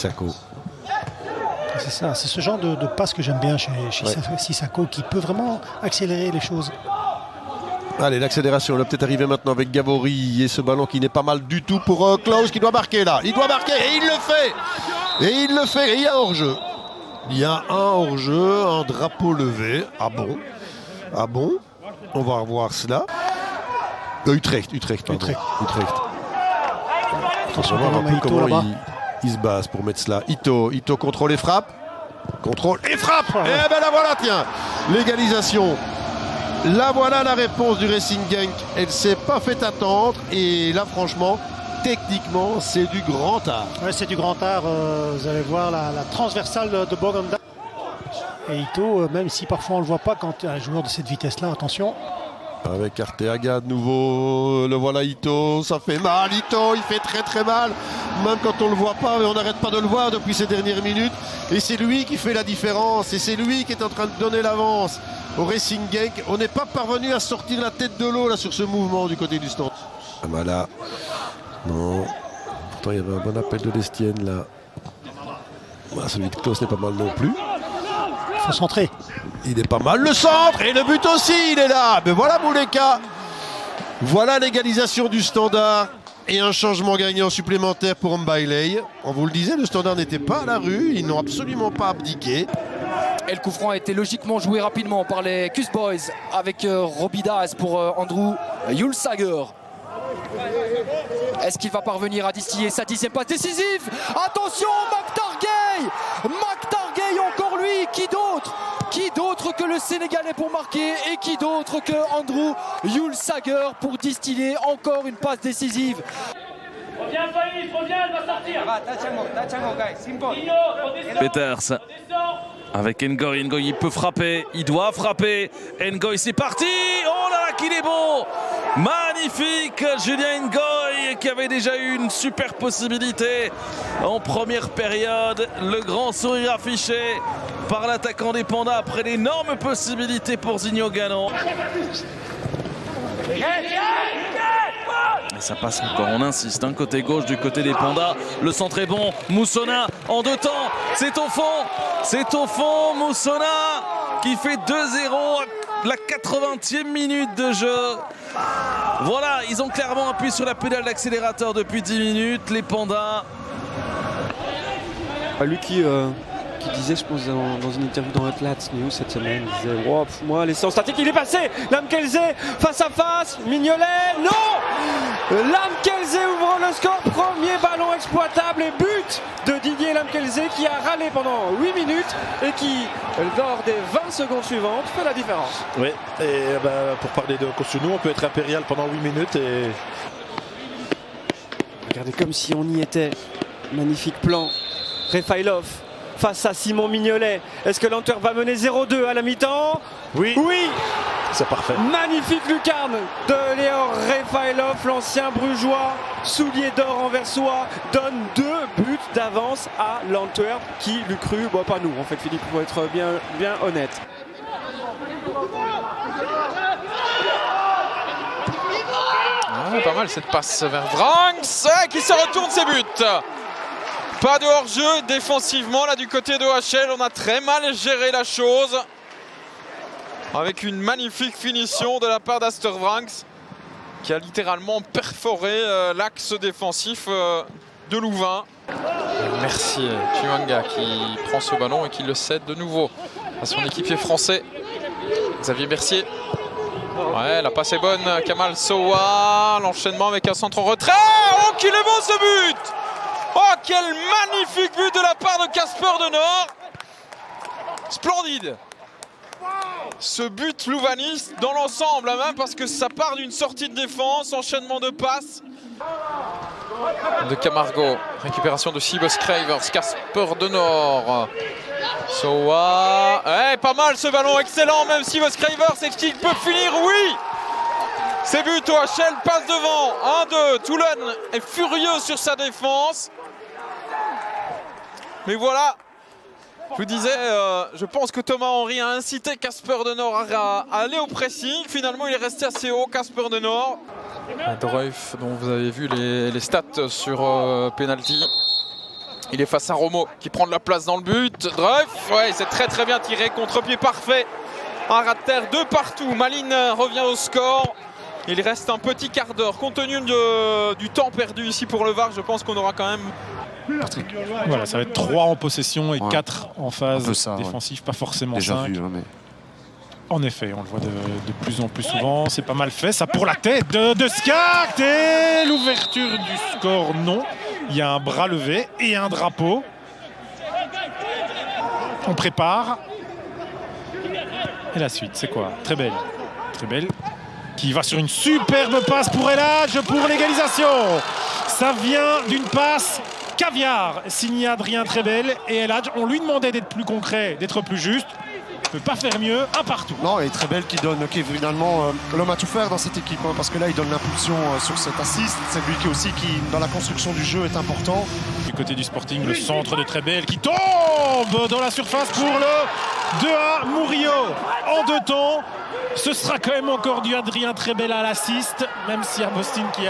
Sissako. C'est ça, c'est ce genre de passe que j'aime bien chez Sissako, qui peut vraiment accélérer les choses. Allez, l'accélération, elle va peut-être arriver maintenant avec Gavori et ce ballon qui n'est pas mal du tout pour Klaus qui doit marquer là. Il doit marquer et il le fait. Et il le fait. Et il y a hors-jeu. Il y a un hors-jeu, un drapeau levé. Ah bon? Ah bon? On va revoir cela. Utrecht. Attention, on va voir un peu comment il se base pour mettre cela. Ito contrôle et frappe. Contrôle et frappe. Et ben la voilà, tiens. L'égalisation. Là voilà la réponse du Racing Genk. Elle ne s'est pas fait attendre. Et là franchement, techniquement, c'est du grand art. Ouais, c'est du grand art. Vous allez voir la transversale de Boganda. Et Ito, même si parfois on ne le voit pas quand un joueur de cette vitesse-là, attention. Avec Arteaga de nouveau, le voilà Ito, ça fait mal, Ito, il fait très très mal, même quand on ne le voit pas, mais on n'arrête pas de le voir depuis ces dernières minutes, et c'est lui qui fait la différence, et c'est lui qui est en train de donner l'avance au Racing Genk. On n'est pas parvenu à sortir la tête de l'eau là sur ce mouvement du côté du stand. Voilà, non, pourtant il y avait un bon appel de Lestienne là, celui de Klaus n'est pas mal non plus. Il faut centrer. Il est pas mal le centre et le but aussi, il est là. Mais voilà Mouleka. Voilà l'égalisation du Standard et un changement gagnant supplémentaire pour Mbailey. On vous le disait, le Standard n'était pas à la rue, ils n'ont absolument pas abdiqué. Et le coup franc a été logiquement joué rapidement par les Cus Boys avec Robidas pour Andrew Julsager. Est-ce qu'il va parvenir à distiller sa 10e passe décisive? Attention, McTargay, encore lui. Qui d'autre que le Sénégalais pour marquer, et qui d'autre que Andrew Julsager pour distiller encore une passe décisive. Reviens, elle va sortir. Peters avec Ngoy. Ngoy, il peut frapper, il doit frapper. Ngoy, c'est parti. Oh là là, qu'il est beau. Magnifique, Julien Ngoy qui avait déjà eu une super possibilité en première période. Le grand sourire affiché par l'attaquant des Pandas après l'énorme possibilité pour Zinho Gano. Et ça passe encore, on insiste, d'un côté gauche, du côté des Pandas. Le centre est bon, Moussona en deux temps, c'est au fond, Moussona qui fait 2-0 la 80e minute de jeu. Voilà, ils ont clairement appuyé sur la pédale d'accélérateur depuis 10 minutes, les Pandas. Lui qui disait, je pense, dans une interview dans Atlas News cette semaine, il disait oh, moi, les séances statiques, il est passé. Lamkelze face à face, Mignolet, non. Lamkelze ouvre le score, premier ballon exploitable et but de Didier Lamkelze qui a râlé pendant 8 minutes et qui, lors des 20 secondes suivantes, fait la différence. Oui, et pour parler de Kosciuszko, on peut être impérial pendant 8 minutes et... Regardez comme si on y était. Magnifique plan. Refailov face à Simon Mignolet. Est-ce que l'Antwerp va mener 0-2 à la mi-temps? Oui. Oui. C'est parfait. Magnifique lucarne de Léor Refailov, l'ancien brugeois, soulier d'or anversois, donne 2 buts d'avance à l'Antwerp. Qui l'eût cru? Bon, pas nous en fait, Philippe, pour être bien honnête. Pas mal cette passe vers Vranks qui se retourne, ses buts. Pas de hors-jeu défensivement là du côté de OHL. On a très mal géré la chose avec une magnifique finition de la part d'Aster Vranks qui a littéralement perforé l'axe défensif de Louvain. Merci Chiwanga qui prend ce ballon et qui le cède de nouveau à son équipier français Xavier Mercier. Ouais, la passe est bonne, Kamal Sowa, l'enchaînement avec un centre en retrait. Oh, qu'il est beau ce but! Oh, quel magnifique but de la part de Casper de Nord. Splendide. Ce but louvaniste dans l'ensemble, même parce que ça part d'une sortie de défense, enchaînement de passes. De Camargo, récupération de Sibos Cravers, Casper de Nord. Sowa, pas mal ce ballon, excellent, même Sibos Cravers, est-ce qu'il peut finir? Oui. C'est but, OHL passe devant, 1-2, Toulon est furieux sur sa défense. Mais voilà, je vous disais, je pense que Thomas Henry a incité Casper de Nord à aller au pressing. Finalement, il est resté assez haut, Casper de Nord. Dreuf, dont vous avez vu les stats sur penalty. Il est face à Romo qui prend de la place dans le but. Dreuf, ouais, c'est très très bien tiré, contre-pied parfait. Un rat de terre de partout. Malines revient au score. Il reste un petit quart d'heure. Compte tenu du temps perdu ici pour le VAR, je pense qu'on aura quand même... Voilà, ça va être 3 en possession et 4 en phase défensive, pas forcément Déjà 5. vu, hein, mais... En effet, on le voit de plus en plus souvent. C'est pas mal fait, ça pour la tête de Skakt. Et l'ouverture du score, non. Il y a un bras levé et un drapeau. On prépare. Et la suite, c'est quoi? Très belle. Très belle. Qui va sur une superbe passe pour Eladj pour l'égalisation. Ça vient d'une passe caviar signée Adrien Trebel. Et Eladj, on lui demandait d'être plus concret, d'être plus juste. Il ne peut pas faire mieux, un partout. Non, et très belle qui est finalement l'homme à tout faire dans cette équipe, hein, parce que là il donne l'impulsion sur cet assist. C'est lui qui dans la construction du jeu est important. Du côté du Sporting, le centre de Trebel qui tombe dans la surface pour le 2-1 Murillo. En 2 temps, ce sera quand même encore du Adrien Trebel à l'assist, même si Arbostin qui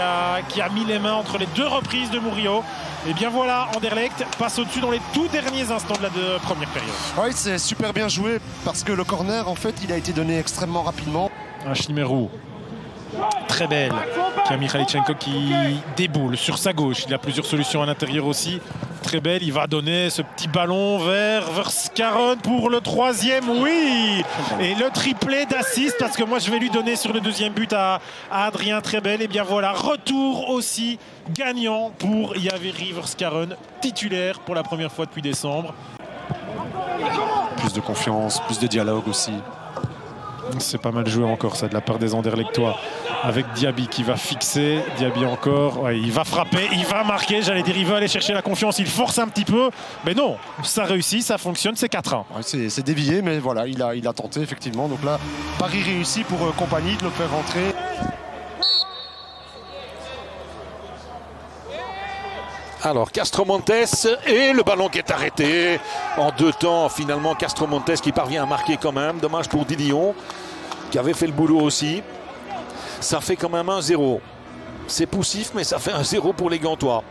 a mis les mains entre les 2 reprises de Murillo. Et bien voilà, Anderlecht passe au-dessus dans les tout derniers instants de la première période. Oui, c'est super bien joué parce que le corner, en fait, il a été donné extrêmement rapidement. Un Chimerou, très belle, qui a Mikhailichenko qui déboule sur sa gauche. Il a plusieurs solutions à l'intérieur aussi. Très belle, il va donner ce petit ballon vers Verskaeren pour le 3e, oui. Et le triplé d'assist, parce que moi je vais lui donner sur le 2e but à Adrien Trebel. Et bien voilà, retour aussi gagnant pour Yaveri Verskaeren, titulaire pour la première fois depuis décembre. Plus de confiance, plus de dialogue aussi. C'est pas mal joué encore ça de la part des Anderlechtois, avec Diaby qui va fixer, Diaby encore, ouais, il va frapper, il va marquer, j'allais dire il va aller chercher la confiance, il force un petit peu, mais non, ça réussit, ça fonctionne, c'est 4-1. Ouais, c'est dévié, mais voilà, il a tenté effectivement, donc là, Paris réussit pour Compagnie de le faire rentrer. Alors Castromontes et le ballon qui est arrêté en 2 temps. Finalement Castromontes qui parvient à marquer quand même. Dommage pour Didion qui avait fait le boulot aussi. Ça fait quand même 1-0. C'est poussif mais ça fait 1-0 pour les Gantois.